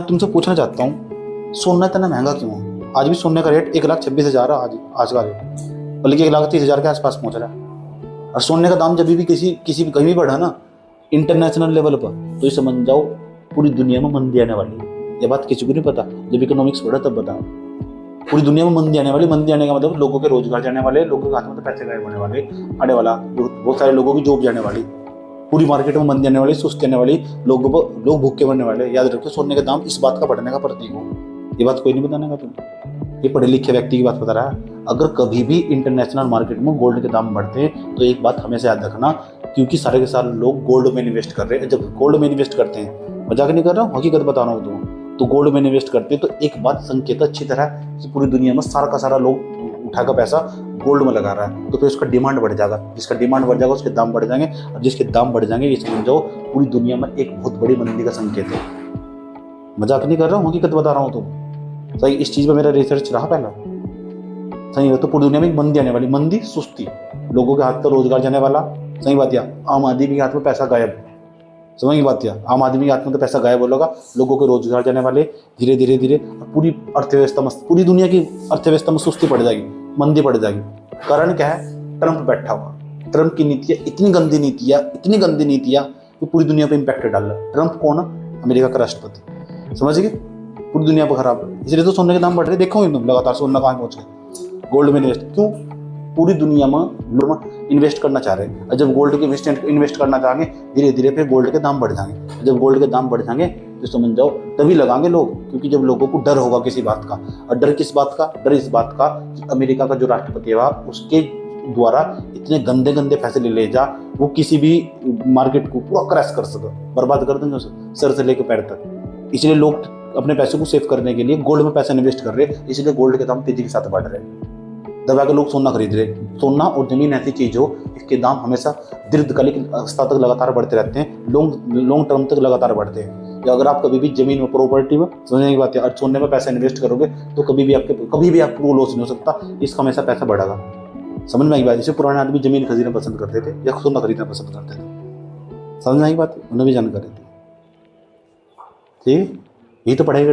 तुमसे पूछना चाहता हूँ, सोना इतना महंगा क्यों है? आज भी सोने का रेट 1,26,000 है आज का रेट, बल्कि 1,30,000 के आसपास पहुंच रहा है। और सोने का दाम जब भी किसी भी कहीं भी बढ़ा ना इंटरनेशनल लेवल पर, तो ये समझ जाओ पूरी दुनिया में मंदी आने वाली है। ये बात किसी को नहीं पता, जब इकोनॉमिक्स पढ़ा तब बताओ। पूरी दुनिया में मंदी आने वाली। मंदी आने का मतलब लोगों के रोजगार जाने वाले, लोगों के हाथ में तो पैसे गायब होने वाले, आने वाला बहुत सारे लोगों की जॉब जाने वाली, पूरी मार्केट में मंदी आने वाली, सुस्ती आने वाली, लोग भूखे मरने वाले। याद रखो, सोने का दाम इस बात का बढ़ने का प्रतीक हो। ये बात कोई नहीं बताने का तुम्हें, ये पढ़े लिखे व्यक्ति की बात बता रहा है। अगर कभी भी इंटरनेशनल मार्केट में गोल्ड के दाम बढ़ते हैं तो एक बात हमेशा याद रखना, क्योंकि सारे के सारे लोग गोल्ड में इन्वेस्ट कर रहे हैं। जब गोल्ड में इन्वेस्ट करते हैं, मजाक नहीं कर रहा हूँ, हकीकत बता रहा हूँ तो गोल्ड में इन्वेस्ट करते हैं तो एक बात संकेत अच्छी तरह कि पूरी दुनिया में सारा का सारा लोग उठाकर पैसा गोल्ड में लगा रहा है, तो फिर उसका डिमांड बढ़ जाएगा। जिसका डिमांड बढ़ जाएगा उसके दाम बढ़ जाएंगे, और जिसके दाम बढ़ जाएंगे ये समझ जाओ पूरी दुनिया में एक बहुत बड़ी मंदी का संकेत है। मजाक नहीं कर रहा हूँ, हकीकत बता रहा हूँ तुम। सही, इस चीज में मेरा रिसर्च रहा पहला। सही है, तो पूरी दुनिया में एक मंदी आने वाली, मंदी सुस्ती, लोगों के हाथ पर रोजगार जाने वाला। सही बात या आम आदमी के हाथ में पैसा गायब। समझ की बात या आम आदमी के हाथ में तो पैसा गायब होगा, लोगों के रोजगार जाने वाले धीरे धीरे धीरे, पूरी अर्थव्यवस्था में, पूरी दुनिया की अर्थव्यवस्था में सुस्ती पड़ जाएगी, मंदी पड़ जाएगी। कारण क्या है? ट्रंप बैठा हुआ। ट्रंप की नीतियाँ इतनी गंदी नीतियाँ कि पूरी दुनिया पे इम्पैक्ट डाल रहा है। ट्रंप कौन है? अमेरिका का राष्ट्रपति। समझ गए? पूरी दुनिया पर खराब है, इसलिए तो सोने के दाम बढ़ रहे। देखो लगातार सोना कहाँ पहुंच गया। गोल्ड में इन्वेस्ट क्यों? पूरी दुनिया में लोग इन्वेस्ट करना चाह रहे हैं, और जब गोल्ड के इन्वेस्ट करना चाहेंगे धीरे धीरे फिर गोल्ड के दाम बढ़ जाएंगे। जब गोल्ड के दाम बढ़ जाएंगे तो समझ जाओ तभी लगाएंगे लोग, क्योंकि जब लोगों को डर होगा किसी बात का। और डर किस बात का? डर इस बात का कि अमेरिका का जो राष्ट्रपति है उसके द्वारा इतने गंदे गंदे फैसले ले जा, वो किसी भी मार्केट को पूरा क्रैश कर सके, बर्बाद कर देंगे सर से लेकर पैर तक। इसलिए लोग अपने पैसे को सेव करने के लिए गोल्ड में पैसा इन्वेस्ट कर रहे हैं, इसलिए गोल्ड के दाम तेजी के साथ बढ़ रहे हैं। दबा के लोग सोना खरीद रहे। सोना और जमीन ऐसी चीज हो, इसके दाम हमेशा दीर्घकालिक अवस्था तक लगातार बढ़ते रहते हैं, लॉन्ग टर्म तक लगातार बढ़ते हैं। या अगर आप कभी भी जमीन में, प्रॉपर्टी में, समझने की बात है, और सोने में पैसा इन्वेस्ट करोगे तो कभी भी आपको लॉस नहीं हो सकता, इसका हमेशा पैसा बढ़ेगा। समझ में आई बात? जैसे पुराने आदमी जमीन खरीदना पसंद करते थे या सोना खरीदना पसंद करते थे। समझ में आई बात? उन्हें भी जानकारी थी। ठीक है, यही तो पढ़ाई